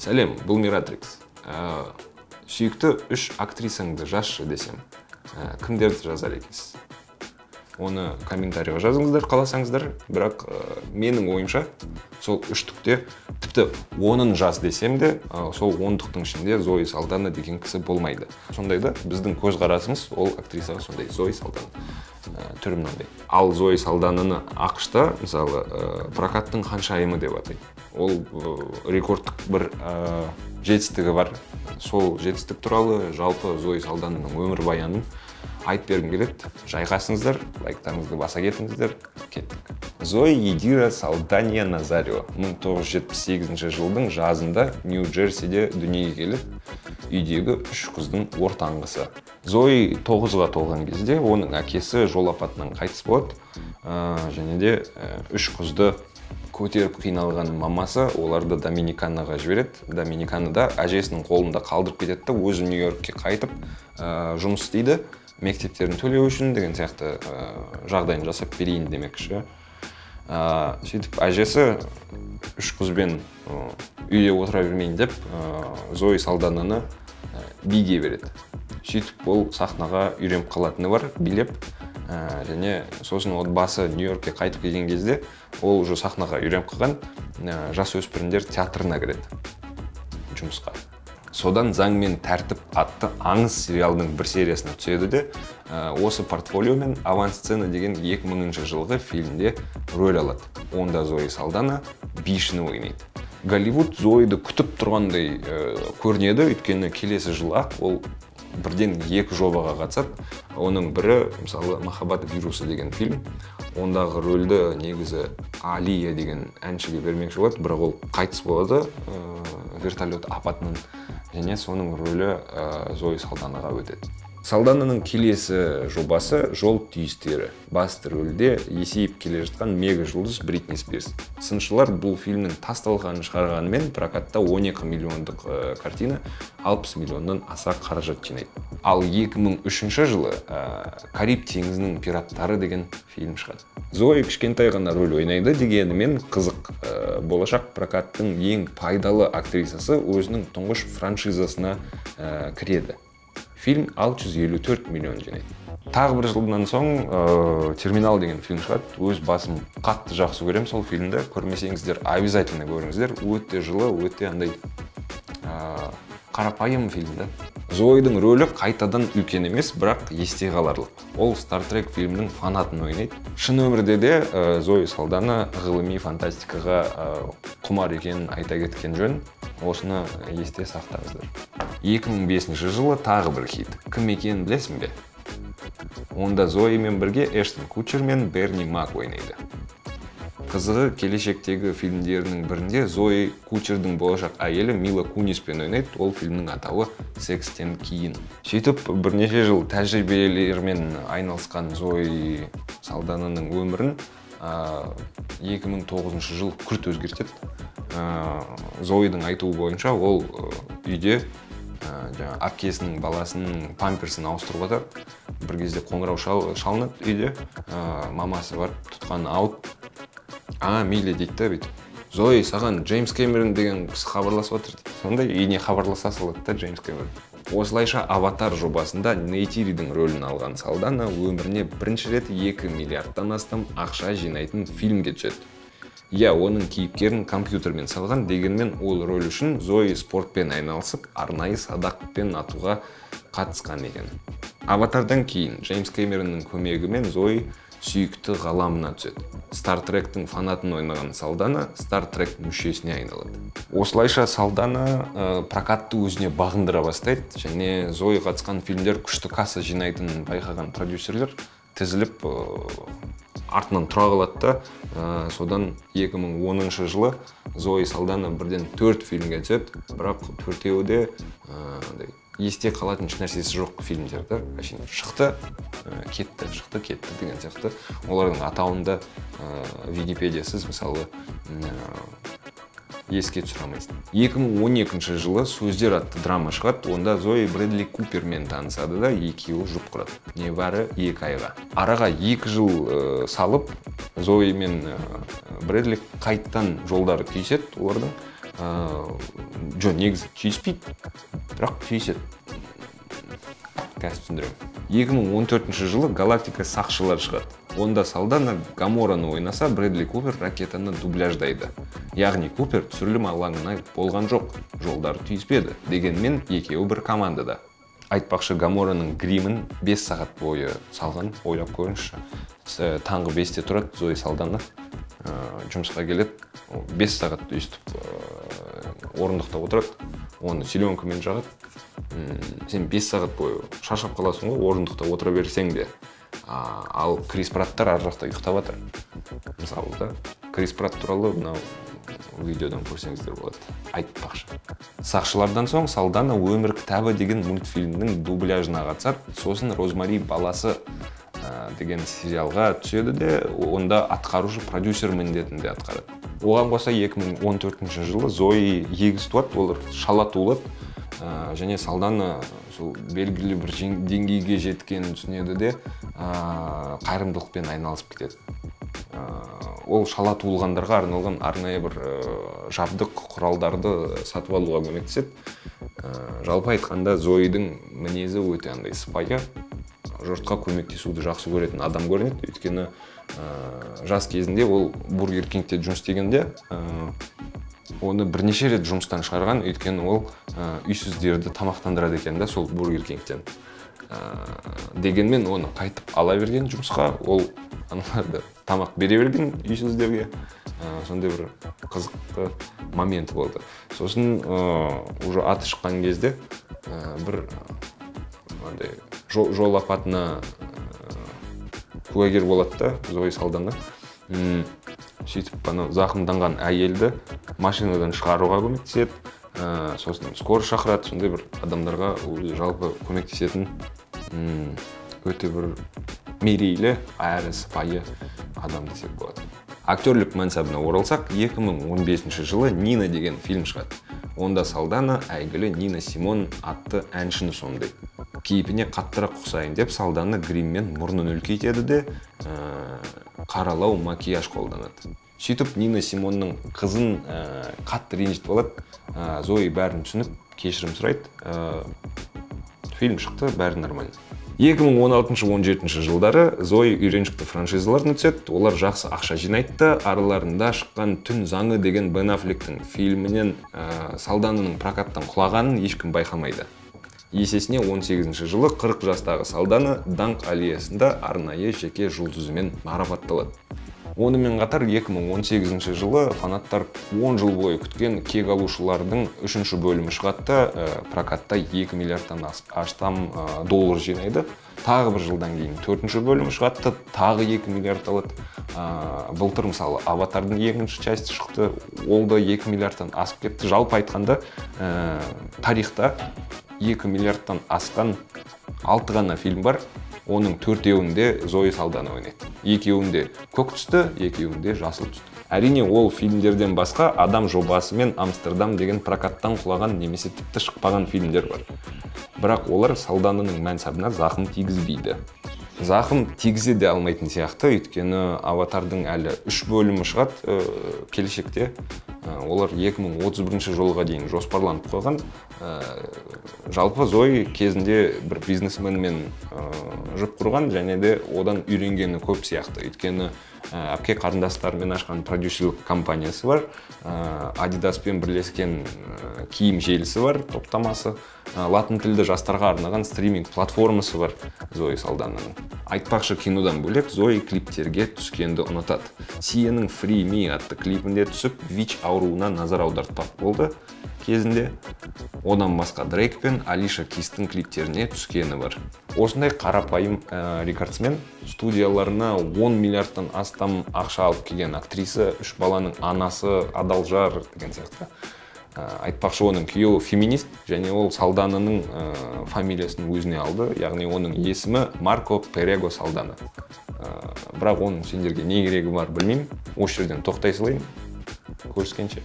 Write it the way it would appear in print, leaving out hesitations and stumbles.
Сәлем, бұл Миратрикс. Сүйікті 3 актрисаңды жазшы десем, кімдерді жазар екенсіз? Оны комментарийға жазыңыздар, қаласаңыздар, бірақ менің ойымша сол үштікте тіпті 10-ын жаз десем де, сол 10-тықтың ішінде Зои Салдана деген кісі болмайды. Сондайда біздің көзқарасымыз ол актрисаға сондай, Зои Салдана түрі мынандай. Ал Зои Салдананы ақшта, мысалы, прокаттың ханшайымы деп атайды. Ол рекордтық бір жетістігі бар. Сол жетістік туралы жалпы Зои Салдананың өмір баянын айтып бергім келеді. Жайғасыңыздар, лайктарыңызды баса кетіңіздер, кеттік. Зои Едира Салдания Назарио 1978 жылдың жазында Нью-Джерсиде дүниеге келіп, үйдегі 3 қыздың ортаңғысы. Зои 9-ға толған кезде оның әкесі жол апатынан қайтыс болады, және де 3 қызды көтеріп қиналған мамасы оларды Доминиканаға жібереді. Доминиканада әжесінің қолында қалдырып кетеді, өзі Нью-Йоркке қайтып жұмыс істейді. Мектептерін төлеу үшін деген сияқты жағдайын жасап берейін демекші. Сөйтіп әжесі 3 қызбен үйде отыра бермейін деп Зои Салдананы биге береді. Сөйтіп ол сахнаға үйреніп қалатыны бар, билеп, және сосын отбасы Нью-Йоркке қайтып келген кезде ол уже сахнаға үйреніп қалған жасөспірімдер театрына кіреді жұмысқа. Содан «Заң мен тәртіп» атты аңыз сериалының бір сериясына түседі де, осы портфолиомен «Авансцена» деген 2000 жылғы фильмде рөл алады. Онда Зои Салдана бишіні ойнайды. Голливуд Зоиды күтіп тұрғандай көрінеді, өйткені келесі жылы-ақ ол бірден 2 жобаға қатысады. Оның бірі, мысалы, «Махаббат вирусы» деген фильм. Ондағы рөлді негізі Алия деген әншіге бермекші болады, бірақ ол қайтыс болады вертолет апатынан, және соның рөлі Зои Салданаға өтеді. Салдананың келесі жобасы «Жол түйістері». Басты рөлде есейіп келе жатқан мега жұлдыз Бритни Спирс. Сыншылар бұл фильмнің тасталғанын шығарғанымен прокатта 12 миллиондық картина 60 миллионнан аса қаражат жинайды. Ал 2003 жылы Кариб теңізінің пираттары деген фильм шығады. Зои кішкентай ғана рөл ойнайды дегенімен қызық. Болашақ прокаттың ең пайдалы актрисасы өзінің тұңғыш франшизасына кіреді. Фильм 654 миллион жинайды. Тағы бір жылдан соң «Терминал» деген фильм шығады. Өз басым қатты жақсы көрем сол фильмді. Көрмесеңіздер, обязательно көріңіздер. Өте жылы, өте андай қарапайым фильмді. Зоидің рөлі қайтадан үлкен емес, бірақ есте қаларлық. Ол Star Trek фильмінің фанатын ойнайды. Шын өмірде де Зои Салдана ғылыми фантастикаға құмар екенін айта кеткен жөн. Осыны есте сақтаңыздар. 2005 жылы тағы бір хит. Кім екенін білесің бе? Онда Зоимен бірге Эштон Кутчер мен Берни Мак ойнайды. Қызығы, келешектегі фильмдерінің бірінде Зои Кутчердің болашақ әйелі Мила Куниспен ойнайды. Ол фильмнің атауы «Секстен кейін». Сөйтіп, бірнеше жыл тәжірибелермен айналысқан Зои Салдананың өмірін 2009 жыл күрт өзгертеді. Зоидің айтуы бойынша ол үйде әпкесінің баласының памперсін ауыстырып жатыр. Бір кезде қоңырау шалынады үйде. Мамасы бар, тұтқаны алып, мейлі дейді бүйтіп. Зои, саған Джеймс Кэмерон деген кісі хабарласып отыр. Сондай үйіне хабарласа салады да Джеймс Кэмерон. Осылайша «Аватар» жобасында Нейтиридің рөлін алған Салдана өміріне бірінші рет 2 миллиардтан астам ақша жинайтын фильмге түседі. Оның кейіпкерін компьютермен салған, дегенмен ол рөл үшін Зои спортпен айналысып, арнайы садақпен атуға қатысқан екен. «Аватардан» кейін Джеймс Кэмеронның көмегімен Зои сүйікті ғаламына түседі. Star Trek-тің фанатын ойнаған Салдана Star Trek мүшесіне айналады. Осылайша Салдана прокатты өзіне бағындыра бастайды, және Зои қатысқан фильмдер күшті касса жинайтынын байқаған продюсерлер тізіліп артынан тұра қалады да, содан 2010 жылы Зои Салдана бірден 4 фильмге түседі, бірақ 4-еуі де есте қалатын нәрсесі жоқ фильмдерді шықты, кетті деген сияқты. Олардың атауында Википедиясыз, мысалы, еске түсірамайсың. 2012 жылы «Сөздер» атты драма шығады. Онда Зои Брэдли Купермен танысады да, екеуі жұп құрады. Небәрі 2 айға. Араға 2 жыл салып, Зои мен Брэдли қайттан жолдары түйіседі. Олардың негізі түйіспейді, бірақ түйіседі. Қазір түсіндірем. 2014 жылы «Галактика сақшылар» шығады. Онда Салдана Гамораны ойнаса, Брэдли Купер ракетаны дубляждайды. Яғни Купер түсірілім алаңына болған жоқ, жолдары түйіспеді. Дегенмен екеуі бір командада. Айтпақшы, Гамораның гримін 5 сағат бойы салған, ойлап көріңізші. Таңғы 5-те тұрады, Зои Салдана жұмысқа келеді, 5 сағат өйстіп орындықта отырады, оны селенкамен жағады. Сен 5 сағат бойы шаршап қаласың ғой, орындықта отыра берсең де. Ал Крис Праттар ар жақта ұйықтап жатыр. Мысалы да, Крис Пратт туралы мынау видеодан көрсеңіздер болады. Айтпақшы. Сақшылардан соң Салдана «Өмір кітабы» деген мультфильмнің дубляжына қатысады. Сосын «Розмари баласы» деген сериалға түседі де, онда атқарушы продюсер міндетінде атқарады. Оған қоса 2014 жылы Зои егіз туады, олар шала туылады. Және Салдана белгілі бір деңгейге жеткенін түсінеді де, қайырымдылықпен айналысып кетеді. Ол шала туылғандарға арналған арнайы бір жабдық құралдарды сатып алуға көмектеседі. Жалпы айтқанда Зоидің мінезі өте андай сыпайы, жұртқа көмектесуді жақсы көретін адам көрінеді. Өйткені жас кезінде ол Бургер Кингте жұмыс істегенде оны бірнеше рет жұмыстан шығарған, өйткені ол үйсіздерді тамақтандырады екен да, сол Бургер Кингтен. Дегенмен оны қайтып ала берген жұмысқа, ол аналарды тамақ бере берген үйсіздерге. Сондай бір қызықты момент болды. Сосын уже аты шыққан кезде бір жол апатына куәгер болады да, Зои Салдана. Сөйтіп, зақымданған әйелді машинадан шығаруға көмектеседі. Сосын скор шақырады, сондай бір адамдарға жалпы көмектесетін өте бір мерейлі, әрі сыпайы адам десек болады. Актерлік мансабына оралсақ, 2015 жылы «Нина» деген фильм шығады. Онда Салдана әйгілі Нина Симон атты әншіні сомдайды. Кейпіне қаттырақ ұқсайын деп Салдана гриммен мұрнын үлкейтеді де, қаралау макияж қолданады. Сөйтіп, Нина Симонның қызын қатты ренжітіп алады. Зои бәрін түсініп, кешірім сұрайды. Фильм шықты, бәрі нормально. 2016-17 жылдары Зои үйреншікті франшизаларына түседі. Олар жақсы ақша жинайды. Араларында шыққан «Түн заңы» деген Бен Аффлектің фильмінен Салдананың прокаттан құлағанын ешкім байқамайды. Есесіне 18 жылы 40 жастағы Салдана даңқ аллеясында арнайы жеке жұлдызымен марапатталады. Онымен қатар 2018 жылы фанаттар 10 жыл бойы күткен кек алушылардың 3-ші бөлімі шығатты, прокатта 2 миллиардтан астам доллар жинайды. Тағы бір жылдан кейін 4-ші бөлімі шығатты, тағы 2 миллиард алады. Былтыр мысалы Аватардың 2-ші часть шықты, ол да 2 миллиардтан асып кетті. Жалпы айтқанда тарихта 2 миллиардтан асқан 6 ғана фильм бар. Оның 4-еуінде Зои Салдана ойнайды. 2-еуінде көк түсті, 2-еуінде жасыл түсті. Әрине, ол фильмдерден басқа «Адам жобасы» мен «Амстердам» деген прокаттан құлаған немесе тіпті шықпаған фильмдер бар. Бірақ олар Салдананың мансабына зақым тигізбейді. Зақым тигізе де алмайтын сияқты, өйткені Аватардың әлі 3 бөлімі шығады келешекте. Олар 2031 жылға дейін жоспарланып қойған. Жалпы Зои кезінде бір бизнесменмен жұп құрған, және де одан үйренгені көп сияқты. Өйткені әпке қарындастарымен ашқан продюсерлік компаниясы бар, Adidaspен бірлескен киім желісі бар, топтамасы, латын тілді жастарға арнаған стриминг платформасы бар Зои Салдананың. Айтпақшы, кинодан бөлек Зои клиптерге түскенді ұнатады. Сиенің Free Me атты клипінде түсіп, ВИЧ ауруына назар аудартпақ болды кезінде. Одан басқа Дрейк пен Алиша Кистің клиптеріне түскені бар. Осындай қарапайым рекордсмен студияларына 10 миллиардтан астам ақша алып келген актриса, 3 баланың анасы, адал жар деген сияқты. Айтпақшы, оның күйеуі феминист, және ол Салдананың фамилиясын өзіне алды, яғни оның есімі Марко Перего Салдана. Бірақ оның сендерге не керегі бар білмеймін. Осы жерден тоқтай салайын. Көріскенше.